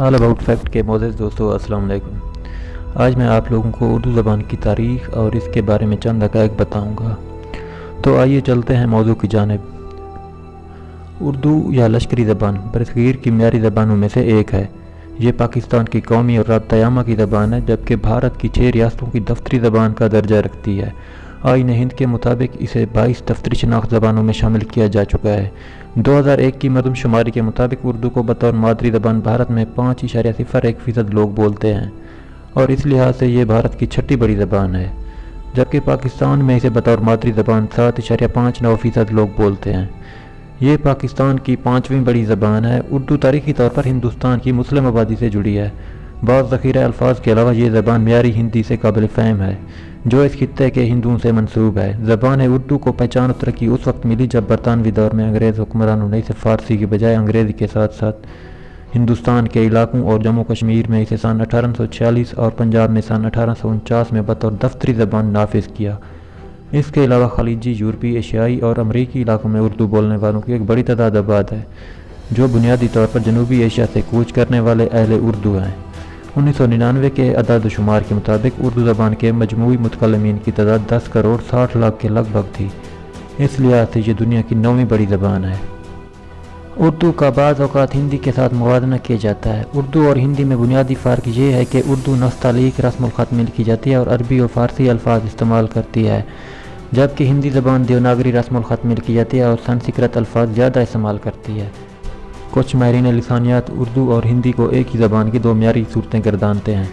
All about fact کے معزز دوستو السلام علیکم۔ آج میں آپ لوگوں کو اردو زبان کی تاریخ اور اس کے بارے میں چند حقائق بتاؤں گا، تو آئیے چلتے ہیں موضوع کی جانب۔ اردو یا لشکری زبان برصغیر کی معیاری زبانوں میں سے ایک ہے۔ یہ پاکستان کی قومی اور رابطہ عامہ کی زبان ہے، جبکہ بھارت کی 6 ریاستوں کی دفتری زبان کا درجہ رکھتی ہے۔ آئین ہند کے مطابق اسے 22 دفتری شناخت زبانوں میں شامل کیا جا چکا ہے۔ 2001 کی مردم شماری کے مطابق اردو کو بطور مادری زبان بھارت میں 5.01% لوگ بولتے ہیں، اور اس لحاظ سے یہ بھارت کی 6ٹھی بڑی زبان ہے، جبکہ پاکستان میں اسے بطور مادری زبان 7.59% لوگ بولتے ہیں۔ یہ پاکستان کی 5ویں بڑی زبان ہے۔ اردو تاریخی طور پر ہندوستان کی مسلم آبادی سے جڑی ہے۔ بعض ذخیرہ الفاظ کے علاوہ یہ زبان معیاری ہندی سے قابل فہم ہے، جو اس خطے کے ہندوؤں سے منسوب ہے۔ زبان اردو کو پہچان و ترقی اس وقت ملی جب برطانوی دور میں انگریز حکمرانوں نے اسے فارسی کی بجائے انگریزی کے ساتھ ساتھ ہندوستان کے علاقوں اور جموں کشمیر میں اسے سن 1846 اور پنجاب میں سن 1849 میں بطور دفتری زبان نافذ کیا۔ اس کے علاوہ خلیجی، یورپی، ایشیائی اور امریکی علاقوں میں اردو بولنے والوں کی ایک بڑی تعداد آباد ہے، جو بنیادی طور پر جنوبی ایشیا سے کوچ کرنے والے اہل اردو ہیں۔ 1999 کے اعداد و شمار کے مطابق اردو زبان کے مجموعی متکلمین کی تعداد 10 کروڑ 60 لاکھ کے لگ بھگ تھی۔ اس لحاظ سے یہ دنیا کی 9ویں بڑی زبان ہے۔ اردو کا بعض اوقات ہندی کے ساتھ موازنہ کیا جاتا ہے۔ اردو اور ہندی میں بنیادی فرق یہ ہے کہ اردو نستعلیق رسم الخط میں لکھی جاتی ہے اور عربی اور فارسی الفاظ استعمال کرتی ہے، جبکہ ہندی زبان دیوناگری رسم الخط میں لکھی جاتی ہے اور سنسکرت الفاظ زیادہ استعمال کرتی ہے۔ کچھ ماہرین لسانیات اردو اور ہندی کو ایک ہی زبان کی 2 معیاری صورتیں گردانتے ہیں،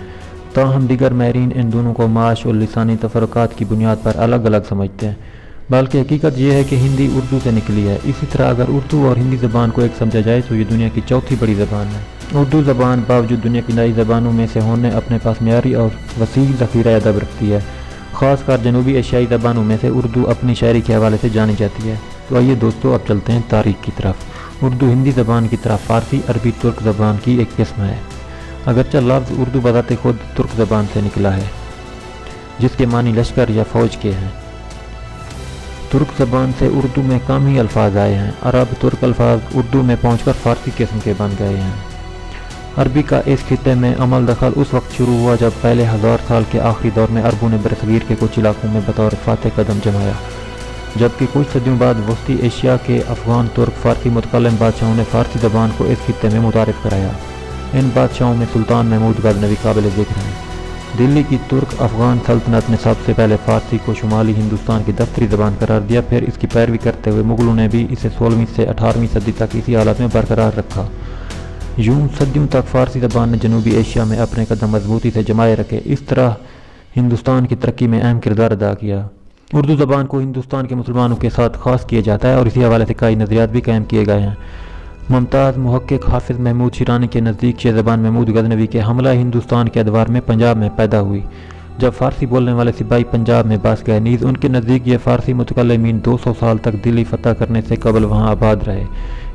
تاہم دیگر ماہرین ان دونوں کو معاش اور لسانی تفرقات کی بنیاد پر الگ الگ سمجھتے ہیں، بلکہ حقیقت یہ ہے کہ ہندی اردو سے نکلی ہے۔ اسی طرح اگر اردو اور ہندی زبان کو ایک سمجھا جائے تو یہ دنیا کی 4تھی بڑی زبان ہے۔ اردو زبان باوجود دنیا کی نئی زبانوں میں سے ہونے اپنے پاس معیاری اور وسیع ذخیرہ ادب رکھتی ہے۔ خاص کر جنوبی ایشیائی زبانوں میں سے اردو اپنی شاعری کے حوالے سے جانی جاتی ہے۔ تو آئیے دوستو اب چلتے ہیں تاریخ کی طرف۔ اردو ہندی زبان کی طرح فارسی، عربی، ترک زبان کی ایک قسم ہے، اگرچہ لفظ اردو بذات خود ترک زبان سے نکلا ہے، جس کے معنی لشکر یا فوج کے ہیں۔ ترک زبان سے اردو میں کم ہی الفاظ آئے ہیں۔ عرب ترک الفاظ اردو میں پہنچ کر فارسی قسم کے بن گئے ہیں۔ عربی کا اس خطے میں عمل دخل اس وقت شروع ہوا جب پہلے 1000 سال کے آخری دور میں عربوں نے برصغیر کے کچھ علاقوں میں بطور فاتح قدم جمایا، جبکہ کچھ صدیوں بعد وسطی ایشیا کے افغان ترک فارسی متکلم بادشاہوں نے فارسی زبان کو اس خطے میں متعارف کرایا۔ ان بادشاہوں میں سلطان محمود غزنوی قابل ذکر ہیں۔ دلی کی ترک افغان سلطنت نے سب سے پہلے فارسی کو شمالی ہندوستان کی دفتری زبان قرار دیا، پھر اس کی پیروی کرتے ہوئے مغلوں نے بھی اسے 16ویں سے 18ویں صدی تک اسی حالت میں برقرار رکھا۔ یوں صدیوں تک فارسی زبان نے جنوبی ایشیا میں اپنے قدم مضبوطی سے جمائے رکھے، اس طرح ہندوستان کی ترقی میں اہم کردار ادا کیا۔ اردو زبان کو ہندوستان کے مسلمانوں کے ساتھ خاص کیا جاتا ہے اور اسی حوالے سے کئی نظریات بھی قائم کیے گئے ہیں۔ ممتاز محقق حافظ محمود شیرانی کے نزدیک شیخ زبان محمود غزنوی کے حملہ ہندوستان کے ادوار میں پنجاب میں پیدا ہوئی، جب فارسی بولنے والے سپاہی پنجاب میں بس گئے۔ نیز ان کے نزدیک یہ فارسی متکلمین 200 سال تک دلی فتح کرنے سے قبل وہاں آباد رہے۔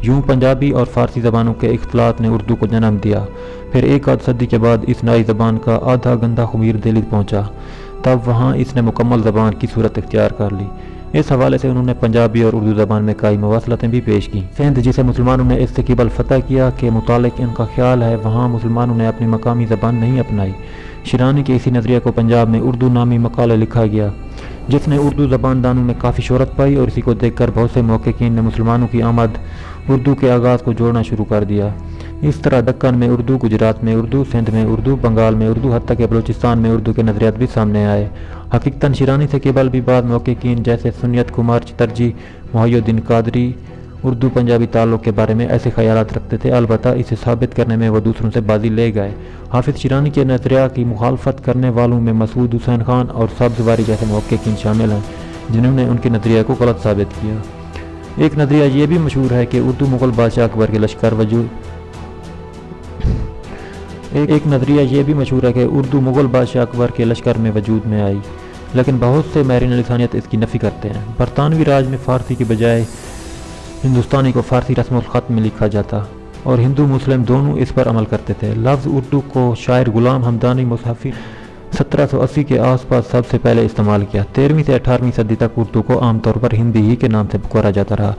یوں پنجابی اور فارسی زبانوں کے اختلاط نے اردو کو جنم دیا۔ پھر ایک آدھ صدی کے بعد اس نئی زبان کا آدھا گندہ خمیر دلی پہنچا، تب وہاں اس نے مکمل زبان کی صورت اختیار کر لی۔ اس حوالے سے انہوں نے پنجابی اور اردو زبان میں کئی مواصلتیں بھی پیش کیں۔ سندھ جسے مسلمانوں نے اس سے قبل فتح کیا کے متعلق ان کا خیال ہے، وہاں مسلمانوں نے اپنی مقامی زبان نہیں اپنائی۔ شیرانی کے اسی نظریے کو پنجاب میں اردو نامی مقالہ لکھا گیا، جس نے اردو زبان دانوں میں کافی شہرت پائی، اور اسی کو دیکھ کر بہت سے محققین نے مسلمانوں کی آمد اردو کے آغاز کو جوڑنا شروع کر دیا۔ اس طرح دکن میں اردو، گجرات میں اردو، سندھ میں اردو، بنگال میں اردو، حتیٰ کہ بلوچستان میں اردو کے نظریات بھی سامنے آئے۔ حقیقتاً شیرانی سے قبل بھی بعض محققین جیسے سنیت کمار چٹرجی، محی الدین قادری اردو پنجابی تعلق کے بارے میں ایسے خیالات رکھتے تھے، البتہ اسے ثابت کرنے میں وہ دوسروں سے بازی لے گئے۔ حافظ شیرانی کے نظریہ کی مخالفت کرنے والوں میں مسعود حسین خان اور سبز واری جیسے محققین شامل ہیں، جنہوں نے ان کے نظریے کو غلط ثابت کیا۔ ایک نظریہ یہ بھی مشہور ہے کہ اردو مغل بادشاہ اکبر کے لشکر میں وجود میں آئی، لیکن بہت سے ماہرین لسانیات اس کی نفی کرتے ہیں۔ برطانوی راج میں فارسی کی بجائے ہندوستانی کو فارسی رسم الخط میں لکھا جاتا، اور ہندو مسلم دونوں اس پر عمل کرتے تھے۔ لفظ اردو کو شاعر غلام حمدانی مصحفی 1780 کے آس پاس سب سے پہلے استعمال کیا۔ 13ویں سے 18ویں صدی تک اردو کو عام طور پر ہندی ہی کے نام سے پکارا جاتا رہا۔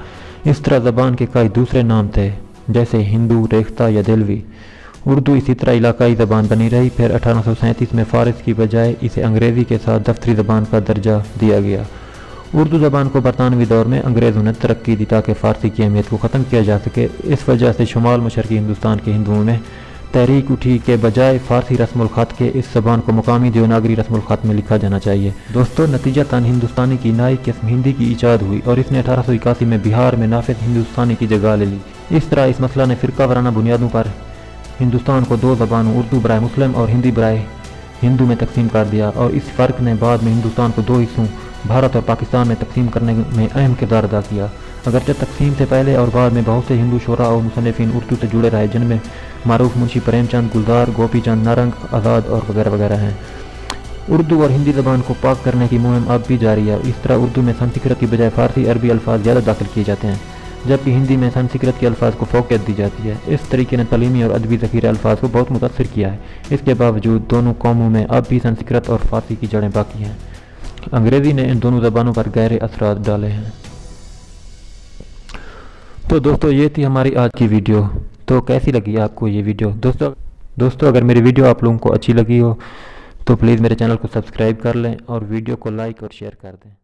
اس طرح زبان کے کئی دوسرے نام تھے، جیسے ہندو، ریختہ یا دلوی۔ اردو اسی طرح علاقائی زبان بنی رہی۔ پھر 1837 میں فارس کی بجائے اسے انگریزی کے ساتھ دفتری زبان کا درجہ دیا گیا۔ اردو زبان کو برطانوی دور میں انگریزوں نے ترقی دی تاکہ فارسی کی اہمیت کو ختم کیا جا سکے۔ اس وجہ سے شمال مشرقی ہندوستان کے ہندوؤں میں تحریک اٹھی کہ بجائے فارسی رسم الخط کے اس زبان کو مقامی دیوناگری رسم الخط میں لکھا جانا چاہیے۔ دوستو، نتیجتاً ہندوستانی کی نئی قسم ہندی کی ایجاد ہوئی اور اس نے 1881 میں بہار میں نافذ ہندوستانی کی جگہ لے لی۔ اس طرح اس مسئلہ نے فرقہ وارانہ بنیادوں پر ہندوستان کو دو زبانوں اردو برائے مسلم اور ہندی برائے ہندو میں تقسیم کر دیا، اور اس فرق نے بعد میں ہندوستان کو دو حصوں بھارت اور پاکستان میں تقسیم کرنے میں اہم کردار ادا کیا۔ اگرچہ تقسیم سے پہلے اور بعد میں بہت سے ہندو شعراء اور مصنفین اردو سے جڑے رہے، جن میں معروف منشی پریم چند، گلزار، گوپی چند نارنگ، آزاد اور وغیرہ وغیرہ ہیں۔ اردو اور ہندی زبان کو پاک کرنے کی مہم اب بھی جاری ہے۔ اس طرح اردو میں سنسکرت کی بجائے فارسی عربی الفاظ زیادہ داخل کیے جاتے ہیں، جبکہ ہندی میں سنسکرت کے الفاظ کو فوقیت دی جاتی ہے۔ اس طریقے نے تعلیمی اور ادبی ذخیرہ الفاظ کو بہت متاثر کیا ہے۔ اس کے باوجود دونوں قوموں میں اب بھی سنسکرت اور فارسی کی جڑیں باقی ہیں۔ انگریزی نے ان دونوں زبانوں پر گہرے اثرات ڈالے ہیں۔ تو دوستو، یہ تھی ہماری آج کی ویڈیو۔ تو کیسی لگی آپ کو یہ ویڈیو؟ دوستو اگر میری ویڈیو آپ لوگوں کو اچھی لگی ہو تو پلیز میرے چینل کو سبسکرائب کر لیں اور ویڈیو کو لائک اور شیئر کر دیں۔